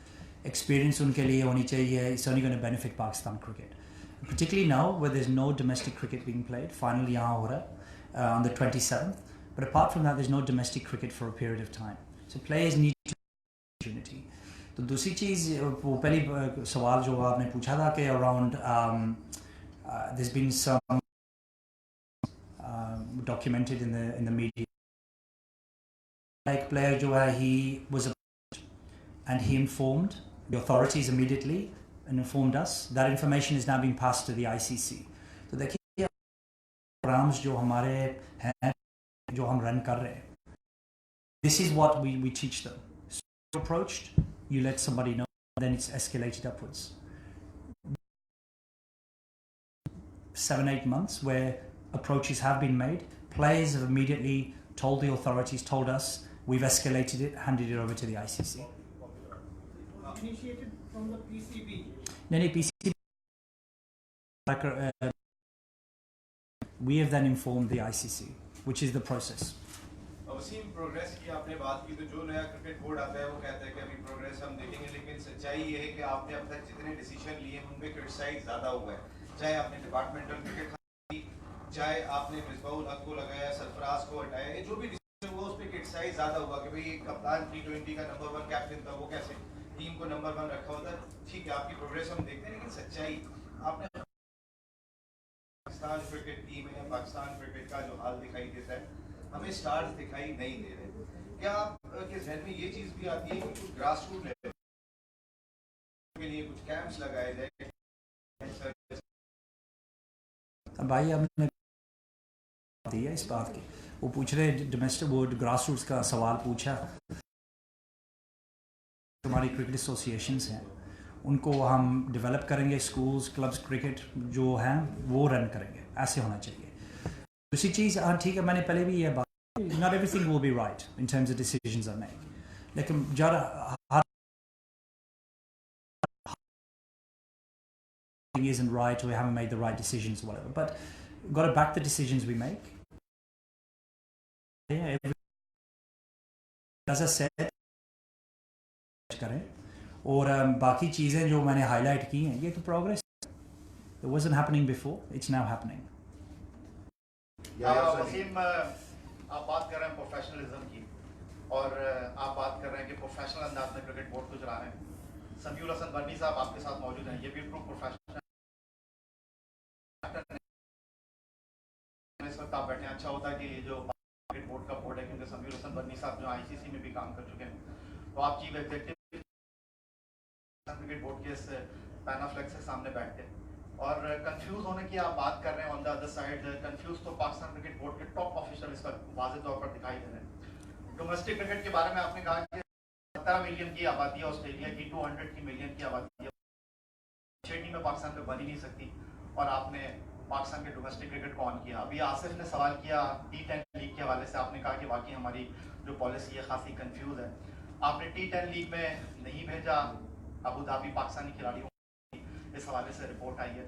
Experience उनके लिए होनी चाहिए. It's only going to benefit Pakistan cricket, particularly now where there's no domestic cricket being played. Finally यहाँ हो रहा है on the 27th, but apart from that there's no domestic cricket for a period of time. So players need to opportunity. तो दूसरी चीज़ वो पहली सवाल जो आपने पूछा था कि around there's been some documented in the media like player जो है he was and he informed the authorities immediately and informed us. That information is now being passed to the ICC. तो देखिए programs जो हमारे हैं जो हम run कर रहे हैं, this is what we teach them. So approached, you let somebody know, and then it's escalated upwards. 7-8 months where approaches have been made, players have immediately told the authorities, told us, we've escalated it, handed it over to the ICC. Initiated from the PCB. No, PCB. We have then informed the ICC, which is the process. Wasim, progress की आपने बात की तो जो नया cricket board आता है वो कहता है कि अभी प्रोग्रेस हम देखेंगे, लेकिन सच्चाई ये है कि आपने अब तक जितने डिसीजन लिए हैं उनपे क्रिटिसाइज ज़्यादा हुआ है। चाहे आपने डिपार्टमेंटल क्रिकेट, चाहे आपने मिसबाहुल हक को लगाया, सरफराज को हटाया, ये जो भी डिसीजन हुआ उस पर क्रिटिसाइज ज़्यादा हुआ कि भाई कप्तान T20 का नंबर 1 कैप्टन था, वो कैसे टीम को नंबर 1 रखा होता। ठीक है, आपकी प्रोग्रेस हम देखते हैं, लेकिन सच्चाई आपने पाकिस्तान क्रिकेट टीम है, पाकिस्तान क्रिकेट का जो हाल दिखाई देता है, हमें स्टार्स दिखाई नहीं दे रहे। क्या आपके ज़हन में ये चीज़ भी आती है कि कुछ ग्रास रूट लेवल के लिए कुछ कैंप्स लगाए जाए? भाई हमने दिया इस बात की, वो पूछ रहे डोमेस्टिक वो ग्रास रूट्स का सवाल पूछा। हमारी क्रिकेट एसोसिएशंस हैं, उनको हम डेवलप करेंगे, स्कूल्स क्लब्स क्रिकेट जो हैं वो रन करेंगे, ऐसे होना चाहिए। दूसरी चीज़, हाँ ठीक है, मैंने पहले भी ये बात, not everything will be right in terms of decisions I make, लेकिन जब isn't right or we haven't made the right decisions or whatever, but we've got to back the decisions we make. Yeah, as I said, करें और बाकी चीज़ें जो मैंने highlight की हैं, ये तो progress, it wasn't happening before, it's now happening. Wasim, आप बात कर रहे हैं प्रोफेशनलिज्म की और आप बात कर रहे हैं कि प्रोफेशनल अंदाज में क्रिकेट बोर्ड को चला रहे हैं। समीउल हसन बर्नी साहब आपके साथ मौजूद हैं, ये भी प्रोफेशनल इस वक्त आप बैठे हैं। अच्छा होता है कि जो क्रिकेट बोर्ड का बोर्ड है, क्योंकि समीउल हसन बर्नी साहब जो ICC में भी काम कर चुके हैं, तो आप चीफ एग्जीक्यूटिव क्रिकेट बोर्ड के इस पैनाफ्लेक्स से सामने बैठते हैं और कंफ्यूज होने की आप बात कर रहे हैं। On the other side confuse तो पाकिस्तान क्रिकेट बोर्ड के टॉप ऑफिशियल इस वक्त वाज़ेह तौर पर दिखाई दे रहे हैं। डोमेस्टिक क्रिकेट के बारे में आपने कहा कि 17 मिलियन की आबादी है ऑस्ट्रेलिया की, 200 की मिलियन की आबादी है, 6 टीमें पाकिस्तान में बन ही नहीं सकती, और आपने पाकिस्तान के डोमेस्टिक क्रिकेट को ऑन किया। अभी आसिफ ने सवाल किया T10 लीग के हवाले से, आपने कहा कि वाकई हमारी जो पॉलिसी है खासी कंफ्यूज है। आपने T10 लीग में नहीं भेजा अबू धाबी पाकिस्तानी खिलाड़ियों, इस हवाले से रिपोर्ट आई है।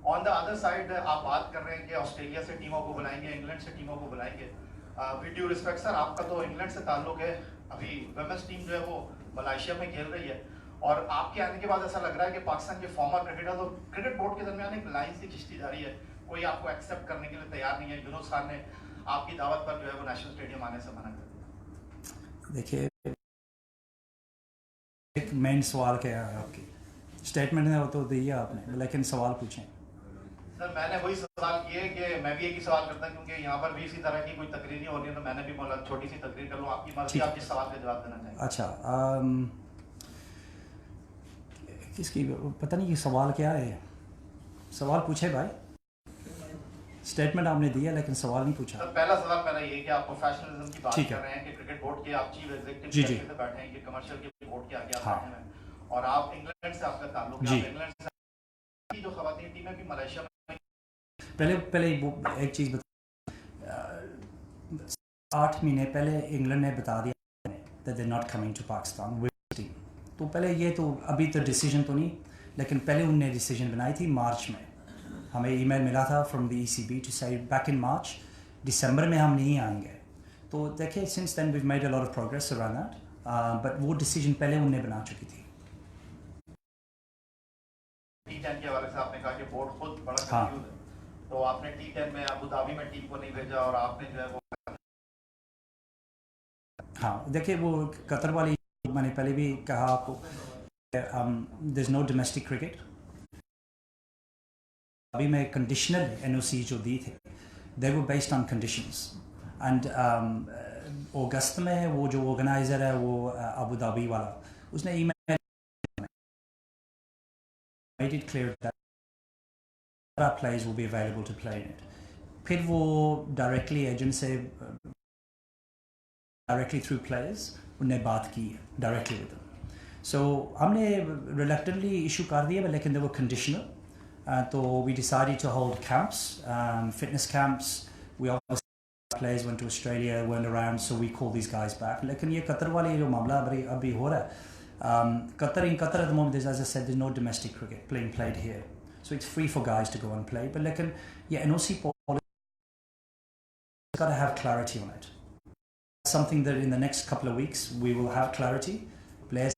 ऑन द अदर साइड आप बात कर रहे हैं कि ऑस्ट्रेलिया से टीमों को बुलाएंगे, इंग्लैंड से टीमों को बुलाएंगे। विद ड्यू रिस्पेक्ट सर, आपका तो इंग्लैंड से ताल्लुक है, अभी वुमेन्स टीम जो है वो मलेशिया में खेल रही है, और आपके आने के बाद ऐसा लग रहा है कि पाकिस्तान के फॉर्मर क्रिकेटर तो क्रिकेट बोर्ड के दरमियान एक लाइन सी खिंचती जा रही है, कोई आपको एक्सेप्ट करने के लिए तैयार नहीं है। यूनुस खान ने आपकी दावत पर जो है वो नेशनल स्टेडियम आने से मना कर दिया। देखिए, एक मेन सवाल क्या है आपकी स्टेटमेंट ने तो दिया आपने, लेकिन सवाल पूछें। सर मैंने वही सवाल किए कि मैं भी एक ही सवाल करता क्योंकि यहाँ पर भी इसी तरह की कोई तकरीर नहीं हो रही है, तो मैंने भी बोला छोटी सी तकरीर कर लूँ, आपकी मर्जी, आप जिस सवाल का जवाब देना चाहिए। अच्छा, किसकी पता नहीं ये सवाल क्या है, सवाल पूछे भाई। स्टेटमेंट आपने दिया लेकिन सवाल नहीं पूछा। सर पहला सवाल मेरा ये कि आप प्रोफेशनलिज्म की बात ठीक कर है। रहे हैं कि क्रिकेट बोर्ड के आप चीफ एग्जीक्यूटिव से बैठे हैं कि कमर्शियल के बोर्ड के आगे आप बैठे हैं, और आप इंग्लैंड से आपका ताल्लुक है, आप इंग्लैंड से की जो खवातीन टीमें भी मलेशिया में। पहले वो एक चीज़ 8 महीने पहले इंग्लैंड ने बता दिया that they're not coming to Pakistan with team. तो पहले ये तो अभी तो डिसीजन तो नहीं, लेकिन पहले उनने डिसीजन बनाई थी मार्च में. हमें ईमेल मिला था from the ECB to say back in March, दिसंबर में हम नहीं आएंगे. तो देखिए since then we made a lot of progress around that, but वो डिसीजन पहले उनने बना चुकी थी. T10 के हवाले से आपने कहा कि बोर्ड खुद बड़ा हाँ. कंफ्यूज है, तो आपने T10 में अबू धाबी में टीम को नहीं भेजा और आपने जो है वो हाँ देखिए वो कतर वाली मैंने पहले भी कहा आपको, there is no domestic cricket. अभी मैं कंडीशनल NOC जो दी थे they were based on conditions, and अगस्त में वो जो ऑर्गेनाइजर है वो अबू धाबी वाला, उसने email made it clear that players will be available to play in it. फिर वो डायरेक्टली एजेंट से directly through players उनने बात की directly with them. So हमने reluctantly issue कर दिया, लेकिन they were conditional. तो we decided to hold camps, fitness camps. We obviously players went to Australia, weren't around, so we called these guys back. लेकिन ये कतर वाले जो मामला अभी हो रहा है, Qatar at the moment, as I said, there's no domestic cricket being played here, so it's free for guys to go and play. But लेकिन ये NOC policy got to have clarity on it. Something that in the next couple of weeks we will have clarity. Players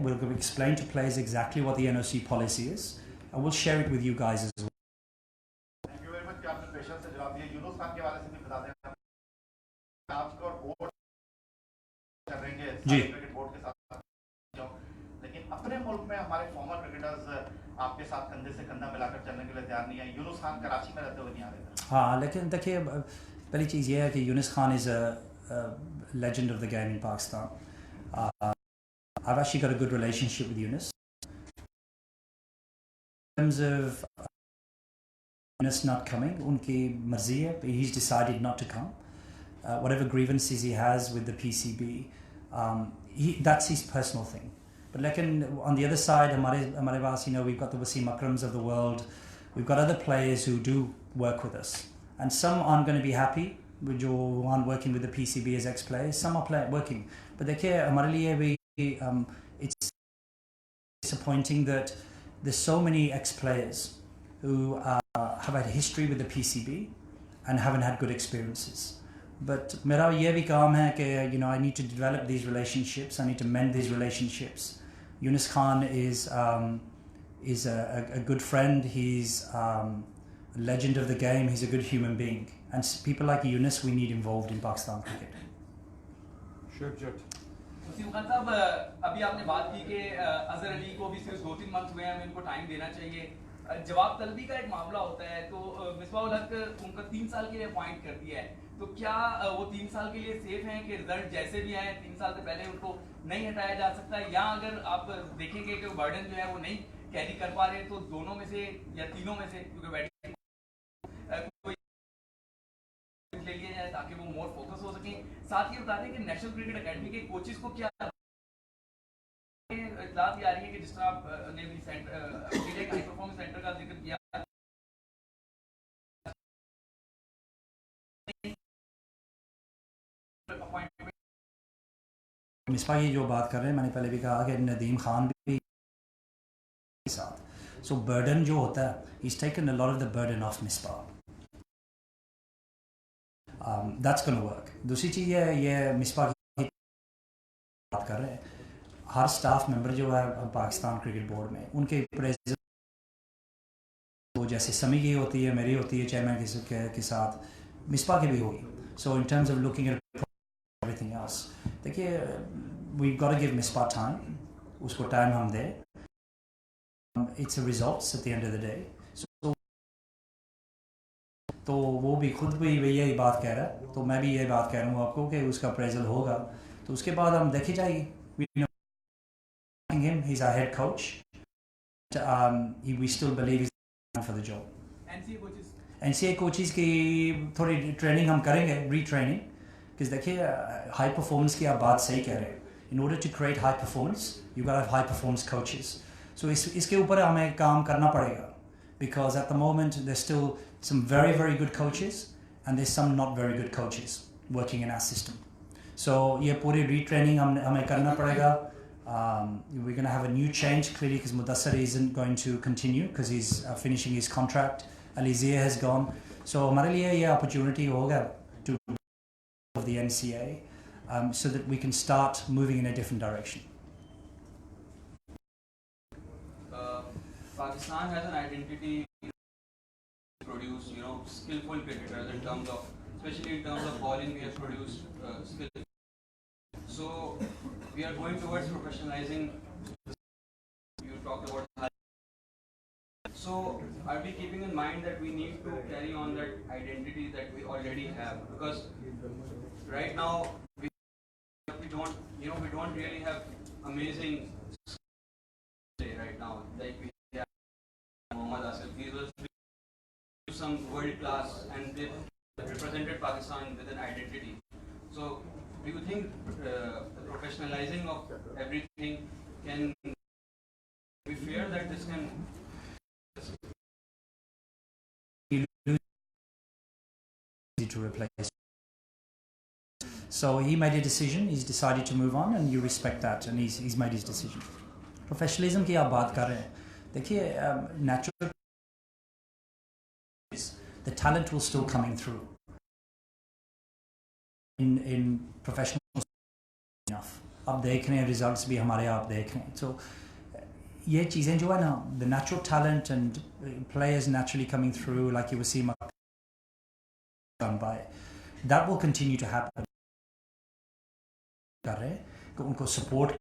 we'll explain to players exactly what the NOC policy is, and we'll share it with you guys as well. Thank you very much कि आपने patience से जवाब दिया. यूनुस खान के हवाले से भी बता दें, आपको और बोर्ड कर रहे हैं जी क्रिकेट बोर्ड के साथ, लेकिन अपने मुल्क में हमारे फॉर्मर क्रिकेटर्स आपके साथ कंधे से कंधा मिलाकर चलने के लिए तैयार नहीं है. यूनुस खान कराची में रहते हुए नहीं आ रहे थे. हाँ लेकिन देखिए पहली चीज़ ये है कि Yunus Khan is a legend of the game in Pakistan. I've actually got a good relationship with Yunus. In terms of Yunus not coming, उनकी मर्जी है, he's decided not to come. Whatever grievances he has with the PCB, that's his personal thing. But लेकिन on the other side, हमारे पास, you know, we've got the Wasim Akrams of the world, we've got other players who do work with us. And some aren't going to be happy with who aren't working with the PCB as ex-players. Some are working. But देखिए हमारे लिए भी it's disappointing that there's so many ex-players who have had history with the PCB and haven't had good experiences. But मेरा ये भी काम है कि, you know, I need to develop these relationships. I need to mend these relationships. Yunus Khan is a good friend. He's a legend of the game. He's a good human being, and people like Yunus we need involved in Pakistan cricket. Sure. Wasim Khan साहब, अभी आपने बात की कि अजहर अली को भी सिर्फ 2-3 month हुए हैं, हमें इनको टाइम देना चाहिए. जवाब तलबी का एक मामला होता है, तो मिसबाहुल हक उनका 3 साल के लिए अपॉइंट कर दिया है, तो क्या वो 3 साल के लिए सेफ हैं कि रिजल्ट जैसे भी आए 3 साल से पहले उनको नहीं हटाया जा सकता, या अगर आप देखेंगे कि बर्डन जो है वो नहीं कैरी कर पा रहे, तो दोनों में से या तीनों में से, क्योंकि बैटिंग ले लिया जाए ताकि वो मोर फोकस हो सके. साथ ही बता दें कि नेशनल क्रिकेट एकेडमी के कोचेस को क्या इत्तलात आ रही है कि जिस तरह आपने भी हाई परफॉर्मेंस सेंटर का जिक्र किया, मिसबा ये जो बात कर रहे हैं, मैंने पहले भी कहा कि नदीम खान भी साथ, सो बर्डन जो होता है, he's taken a lot of the burden off Misbah. That's going to work. दूसरी चीज़ ये मिसबा की बात कर रहे हैं, हर स्टाफ मेंबर जो है पाकिस्तान क्रिकेट बोर्ड में, उनके प्रेजेंस वो जैसे समी की होती है, मेरी होती है चेयरमैन के साथ, मिसबा की भी होगी. So in terms of looking at everything else, देखिए we got to give Misbah time, उसको टाइम हम दें. It's a results at the end of the day. तो वो भी खुद भी यही बात कह रहा है, तो मैं भी यही बात कह रहा हूँ आपको कि उसका अप्रेजल होगा, तो उसके बाद हम देखी जाएगी. Him, he's our head coach. We still believe he's for the job. NCA coaches की थोड़ी ट्रेनिंग हम करेंगे, रीट्रेनिंग, क्योंकि देखिए हाई परफॉर्मेंस की आप बात सही कह रहे हैं. In order to create high performance, you got to have high performance coaches. So इसके ऊपर हमें काम करना पड़ेगा, because at the moment there's still some very good coaches and there's some not very good coaches. working in our system. So ये पूरी retraining हमें करना पड़ेगा. We're going to have a new change clearly because Mudassar isn't going to continue because he's finishing his contract. Alizia has gone. So हमारे लिए ये opportunity होगा to of the NCA so that we can start moving in a different direction. Pakistan has an identity to produce, skillful cricketers in terms of, especially in terms of bowling, we have produced skillful. So we are going towards professionalizing. You talked about. So are we keeping in mind that we need to carry on that identity that we already have? Because right now we don't really have amazing play right now. Like we have Mohammad Asif, these were some world class and they represented Pakistan with an identity. So do you think the professionalizing of everything can we fear that this can to replace? So he made a decision, he's decided to move on and you respect that and he's made his decision. Professionalism की आप बात कर रहे हैं, देखिए natural the talent will still coming through in professional enough. अब देख रहे हैं results भी हमारे आप देख रहे हैं. So ये चीजें जो है ना, the natural talent and players naturally coming through like you were seeing done by, that will continue to happen. कर रहे हैं कि उनको support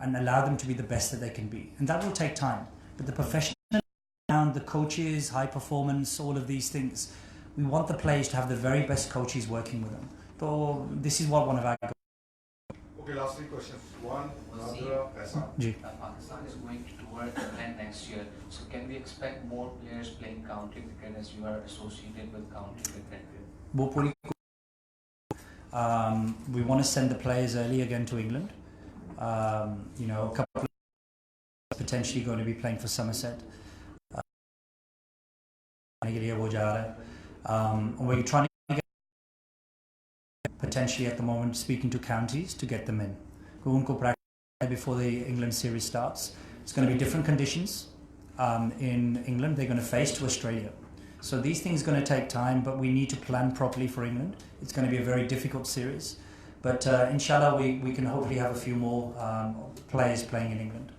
and allow them to be the best that they can be, and that will take time. But the professional around the coaches, high performance, all of these things, we want the players to have the very best coaches working with them. So this is what one of our okay, last 3 questions. One, Pakistan is going to tour England next year, so can we expect more players playing county cricket as you are associated with county cricket? We want to send the players early again to England. A couple of potentially going to be playing for Somerset. We're trying to get potentially at the moment speaking to counties to get them in. Before the England series starts, it's going to be different conditions in England. They're going to face to Australia. So these things are going to take time, but we need to plan properly for England. It's going to be a very difficult series. But inshallah, we can hopefully have a few more players playing in England.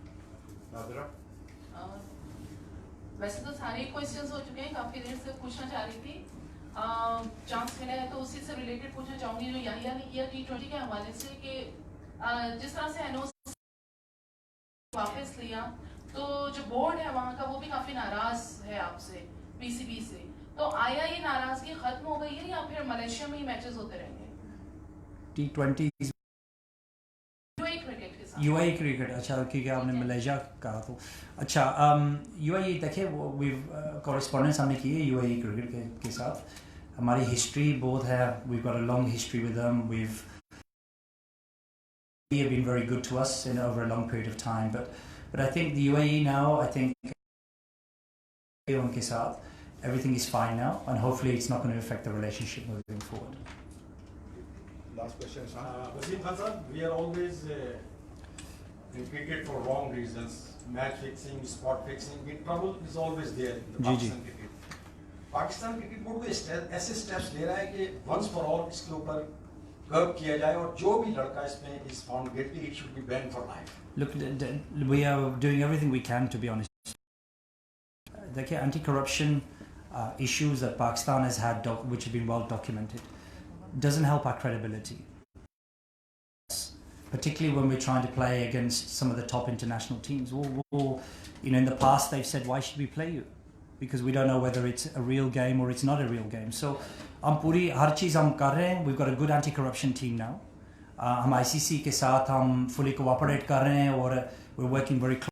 वैसे तो सारे questions हो चुके हैं, काफ़ी देर से पूछना चाह रही थी. चांस मिला है तो उसी से रिलेटेड पूछना चाहूँगी जो याहिया ने किया T20 के हवाले से कि जिस तरह से एनओसी वापस लिया तो जो बोर्ड है वहाँ का वो भी काफ़ी नाराज़ है आपसे पीसीबी से. तो आया ये नाराज़गी ख़त्म हो गई है या फिर मलेशिया में ही मैचेस होते रहेंगे? T20 UAE cricket. अच्छा, क्योंकि आपने मलेशिया कहा तो अच्छा. UAE देखिए, कॉरेस्पॉन्डेंस हमने की है UAE क्रिकेट के साथ. हमारी हिस्ट्री बहुत है. We've got a long history with them. They have been very good to us in over a long period of time. But I think the UAE now, I think उनके साथ everything is fine now, and hopefully it's not going to affect the relationship moving forward. Last question, Wasim Khan, we are always in cricket for wrong reasons. Match fixing, spot fixing. The trouble is always there in the Pakistan cricket. Pakistan cricket board ऐसे steps ले रहा है कि once for all इसके ऊपर curb किया जाए और जो भी लड़का इसमें is found guilty, it should be banned for life. Look, we are doing everything we can, to be honest. The anti-corruption issues that Pakistan has had, which have been well documented, doesn't help our credibility. Particularly when we're trying to play against some of the top international teams. In the past they've said, why should we play you? Because we don't know whether it's a real game or it's not a real game. So we've got a good anti-corruption team now. हम ICC के साथ हम fully cooperate कर रहे हैं और we're working very closely.